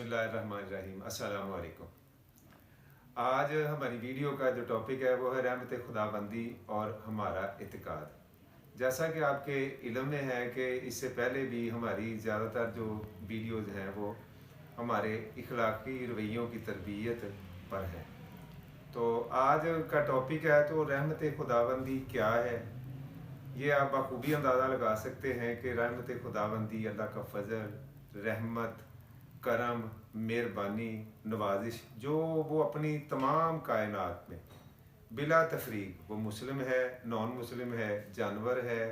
बिस्मिल्लाहिर्रहमानिर्रहीम। अस्सलाम वालेकुम। आज हमारी वीडियो का जो टॉपिक है वो है रहमत खुदाबंदी और हमारा इतिकाद। जैसा कि आपके इल्म में है कि इससे पहले भी हमारी ज़्यादातर जो वीडियोज़ हैं वो हमारे इखलाकी रवैयों की तरबियत पर है। तो आज का टॉपिक है तो रहमत खुदाबंदी क्या है। ये आप बखूबी अंदाज़ा लगा सकते हैं कि रहमत खुदाबंदी अल्लाह का फ़ज़ल, रहमत, करम, मेहरबानी, नवाजिश जो वो अपनी तमाम कायनात में बिला तफरीक, वो मुस्लिम है, नॉन मुस्लिम है, जानवर है,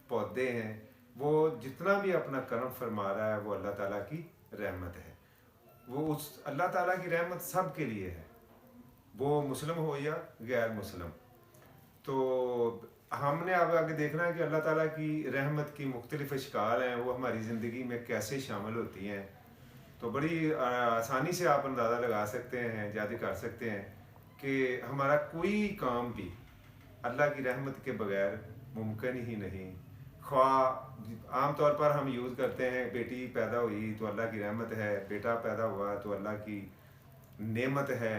पौधे हैं, वो जितना भी अपना करम फरमा रहा है वो अल्लाह ताला की रहमत है। वो उस अल्लाह ताला की रहमत सब के लिए है, वो मुस्लिम हो या गैर मुस्लिम। तो हमने अब आगे देखना है कि अल्लाह ताला की रहमत की मुख्तलिफ अशकाल हैं, वो हमारी ज़िंदगी में कैसे शामिल होती हैं। तो बड़ी आसानी से आप अंदाज़ा लगा सकते हैं, याद कर सकते हैं कि हमारा कोई काम भी अल्लाह की रहमत के बगैर मुमकिन ही नहीं। ख्वाह आम तौर पर हम यूज़ करते हैं, बेटी पैदा हुई तो अल्लाह की रहमत है, बेटा पैदा हुआ तो अल्लाह की नेमत है,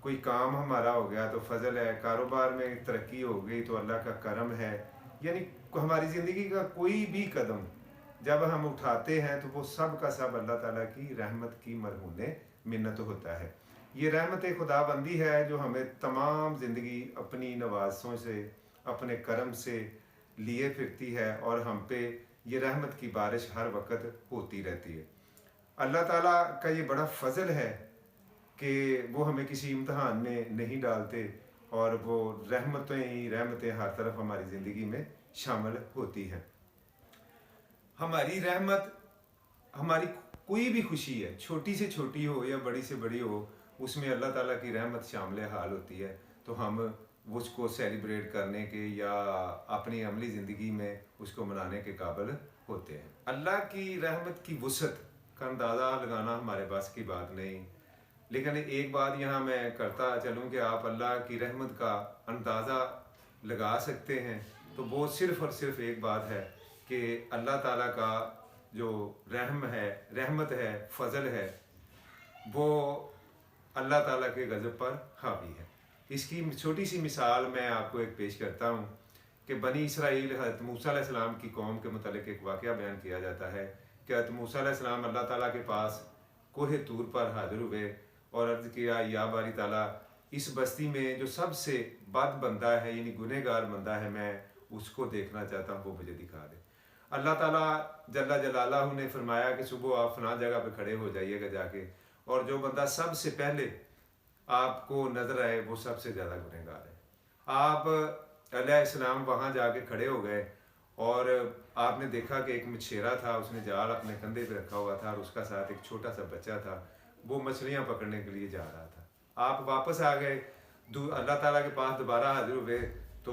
कोई काम हमारा हो गया तो फजल है, कारोबार में तरक्की हो गई तो अल्लाह का करम है। यानी हमारी ज़िंदगी का कोई भी कदम जब हम उठाते हैं तो वो सब का सब अल्लाह ताला की रहमत की मरहून मिन्नत होता है। ये रहमत खुदाबंदी है जो हमें तमाम ज़िंदगी अपनी नवाज़ों से, अपने करम से लिए फिरती है और हम पे ये रहमत की बारिश हर वक्त होती रहती है। अल्लाह ताला का ये बड़ा फ़ज़ल है कि वो हमें किसी इम्तहान में नहीं डालते और वो रहमतें ही रहमतें हर तरफ हमारी ज़िंदगी में शामिल होती हैं। हमारी रहमत, हमारी कोई भी खुशी है, छोटी से छोटी हो या बड़ी से बड़ी हो, उसमें अल्लाह ताला की रहमत शामिल हाल होती है। तो हम उसको सेलिब्रेट करने के या अपनी अमली ज़िंदगी में उसको मनाने के काबिल होते हैं। अल्लाह की रहमत की वसअत का अंदाज़ा लगाना हमारे पास की बात नहीं, लेकिन एक बात यहाँ मैं करता चलूँ कि आप अल्लाह की रहमत का अंदाज़ा लगा सकते हैं। तो वो सिर्फ़ और सिर्फ एक बात है कि अल्लाह ताला का जो रहम है, रहमत है, फ़ज़ल है, वो अल्लाह ताला के गज़ब पर हावी है। इसकी छोटी सी मिसाल मैं आपको एक पेश करता हूँ कि बनी इसराइल हज़रत मूसा अलैहिस्सलाम की कौम के मुतालिक एक वाक़या बयान किया जाता है कि हज़रत मूसा अलैहिस्सलाम अल्लाह ताला के पास कोहे तूर पर हाज़िर हुए और अर्ज़ किया, या बारी ताला, इस बस्ती में जो सबसे बद बंदा है यानी गुनहगार बंदा है, मैं उसको देखना चाहता हूँ, वो मुझे दिखा दे। अल्लाह ताला जल्ला जलालहू ने फरमाया कि सुबह आप फलां जगह पे खड़े हो जाइएगा जाके, और जो बंदा सबसे पहले आपको नज़र आए वो सबसे ज़्यादा गुनहगार है। आप अलैहिस्सलाम वहाँ जाके खड़े हो गए और आपने देखा कि एक मछेरा था, उसने जाल अपने कंधे पे रखा हुआ था और उसका साथ एक छोटा सा बच्चा था, वो मछलियाँ पकड़ने के लिए जा रहा था। आप वापस आ गए, अल्लाह ताला के पास दोबारा हाजिर हुए तो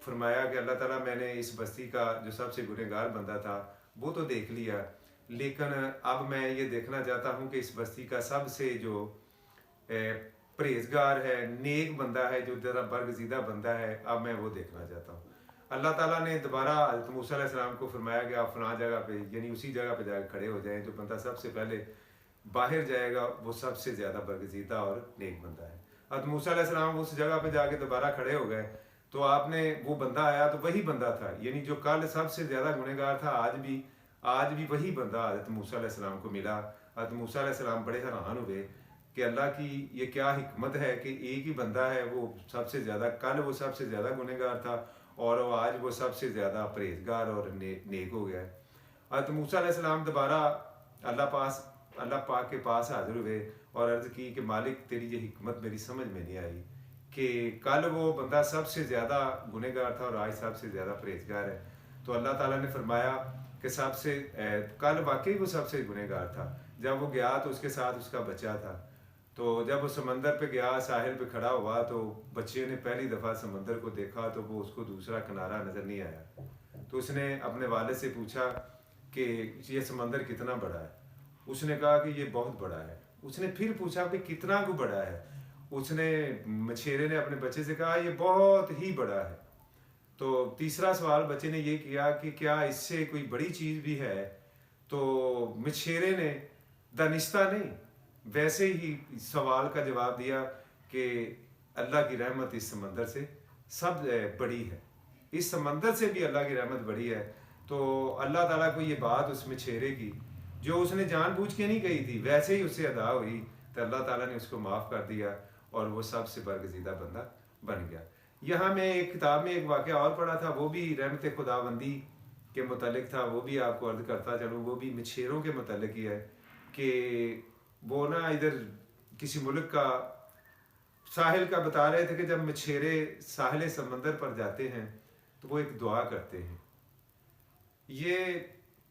फरमाया कि अल्लाह ताला, मैंने इस बस्ती का जो सबसे गुनहगार बंदा था वो तो देख लिया, लेकिन अब मैं ये देखना चाहता हूँ कि इस बस्ती का सबसे जो परहेजगार है, नेक बंदा है, जो ज़रा बरगज़ीदा बंदा है, अब मैं वो देखना चाहता हूँ। अल्लाह ताला ने दोबारा हज़रत मूसा अलैहिस्सलाम को फरमाया कि आप फलां जगह पे यानी उसी जगह पे जाकर खड़े हो जाएं, जो बंदा सबसे पहले बाहर जाएगा वो सबसे ज़्यादा बरगज़ीदा और नेक बंदा है। हज़रत मूसा अलैहिस्सलाम उस जगह पे जाके दोबारा खड़े हो गए तो आपने वो बंदा आया तो वही बंदा था, यानी जो कल सबसे ज़्यादा गुनहगार था आज भी वही बंदा हज़रत मूसा अलैहिस्सलाम को मिला। हज़रत मूसा अलैहिस्सलाम बड़े हैरान हुए कि अल्लाह की ये क्या हिकमत है कि एक ही बंदा है, वो सबसे ज़्यादा, कल वो सबसे ज़्यादा गुनहगार था और आज वो सबसे ज़्यादा परहेजगार और नेक हो गया है। हज़रत मूसा अलैहिस्सलाम दोबारा अल्लाह पाक के पास हाजिर हुए और अर्ज़ की कि मालिक, तेरी ये हिकमत मेरी समझ में नहीं आई कि कल वो बंदा सबसे ज़्यादा गुनहगार था और आज सबसे ज़्यादा परहेजगार है। तो अल्लाह ताला ने फरमाया कि कल वाकई वो सबसे गुनहगार था, जब वो गया तो उसके साथ उसका बच्चा था। तो जब वो समंदर पे गया, साहिल पे खड़ा हुआ तो बच्चे ने पहली दफ़ा समंदर को देखा तो वो उसको दूसरा किनारा नज़र नहीं आया। तो उसने अपने वालिद से पूछा कि ये समंदर कितना बड़ा है। उसने कहा कि ये बहुत बड़ा है। उसने फिर पूछा कि कितना को बड़ा है। उसने मछेरे ने अपने बच्चे से कहा ये बहुत ही बड़ा है। तो तीसरा सवाल बच्चे ने ये किया कि क्या इससे कोई बड़ी चीज़ भी है। तो मछेरे ने दानिस्ता नहीं वैसे ही सवाल का जवाब दिया कि अल्लाह की रहमत इस समंदर से सब बड़ी है, इस समंदर से भी अल्लाह की रहमत बड़ी है। तो अल्लाह ताला को ये बात उसमें छेड़े की जो उसने जानबूझ के नहीं कही थी, वैसे ही उससे अदा हुई, तो अल्लाह ताला ने उसको माफ़ कर दिया और वो सबसे बरगज़ीदा बंदा बन गया। यहाँ मैं एक किताब में एक वाक़या और पढ़ा था, वो भी रहमत खुदाबंदी के मुतालिक था, वो भी आपको अर्ज़ करता चलूँ। वो भी मछेरों के मुतालिक ही है कि वो ना इधर किसी मुल्क का साहिल का बता रहे थे कि जब मछेरे साहिल समंदर पर जाते हैं तो वो एक दुआ करते हैं। ये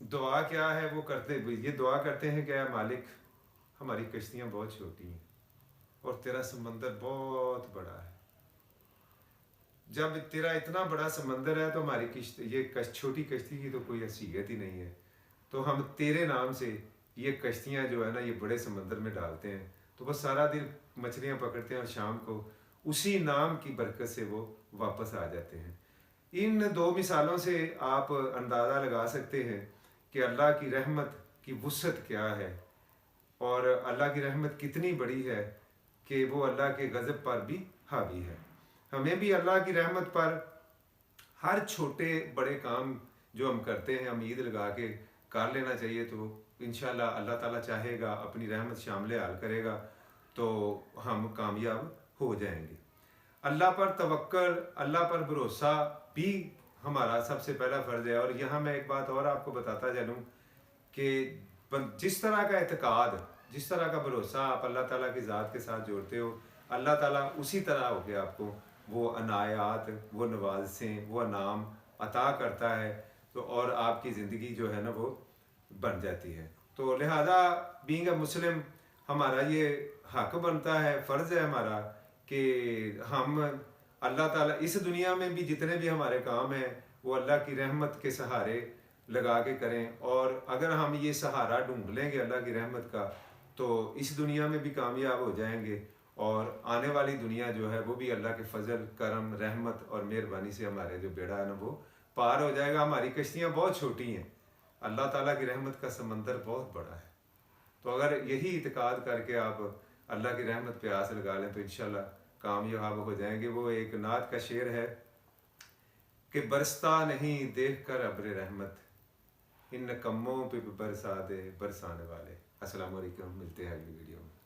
दुआ क्या है वो करते, ये दुआ करते हैं कि ऐ मालिक, हमारी कश्तियाँ बहुत छोटी हैं और तेरा समंदर बहुत बड़ा है। जब तेरा इतना बड़ा समंदर है तो हमारी छोटी कश्ती की तो कोई हैसियत ही नहीं है, तो हम तेरे नाम से ये कश्तियाँ जो है ना ये बड़े समंदर में डालते हैं, तो वो सारा दिन मछलियाँ पकड़ते हैं और शाम को उसी नाम की बरकत से वो वापस आ जाते हैं। इन दो मिसालों से आप अंदाज़ा लगा सकते हैं कि अल्लाह की रहमत की वुसअत क्या है और अल्लाह की रहमत कितनी बड़ी है कि वो अल्लाह के गज़ब पर भी हावी है। हमें भी अल्लाह की रहमत पर हर छोटे बड़े काम जो हम करते हैं उम्मीद लगा के कर लेना चाहिए, तो इंशाल्लाह अल्लाह ताला चाहेगा अपनी रहमत शामिल हाल करेगा तो हम कामयाब हो जाएंगे। अल्लाह पर तवक्कुल, अल्लाह पर भरोसा भी हमारा सबसे पहला फ़र्ज़ है। और यहाँ मैं एक बात और आपको बताता चलूँ कि जिस तरह का एतकाद, जिस तरह का भरोसा आप अल्लाह ताला की ज़ात के साथ जोड़ते हो, अल्लाह ताला उसी तरह हो के आपको वो अनायात, वो नवाज़ें, वो अनाम अता करता है, तो और आपकी ज़िंदगी जो है ना वो बन जाती है। तो लिहाजा बीइंग अ मुस्लिम हमारा ये हक बनता है, फ़र्ज़ है हमारा कि हम अल्लाह ताला इस दुनिया में भी जितने भी हमारे काम हैं वो अल्लाह की रहमत के सहारे लगा के करें। और अगर हम ये सहारा ढूंढ लेंगे अल्लाह की रहमत का तो इस दुनिया में भी कामयाब हो जाएंगे और आने वाली दुनिया जो है वो भी अल्लाह के फजल, करम, रहमत और मेहरबानी से हमारे जो बेड़ा है ना वो पार हो जाएगा। हमारी कश्तियाँ बहुत छोटी हैं, अल्लाह ताला की रहमत का समंदर बहुत बड़ा है। तो अगर यही इत्तेकाद करके आप अल्लाह की रहमत पे आस लगा लें तो इंशाल्लाह कामयाब हो जाएंगे। वो एक नात का शेर है कि बरसता नहीं देख कर अब्र रहमत, इन कम्मों पे बरसा दे बरसाने वाले। अस्सलाम वालेकुम, मिलते हैं अगली वीडियो में।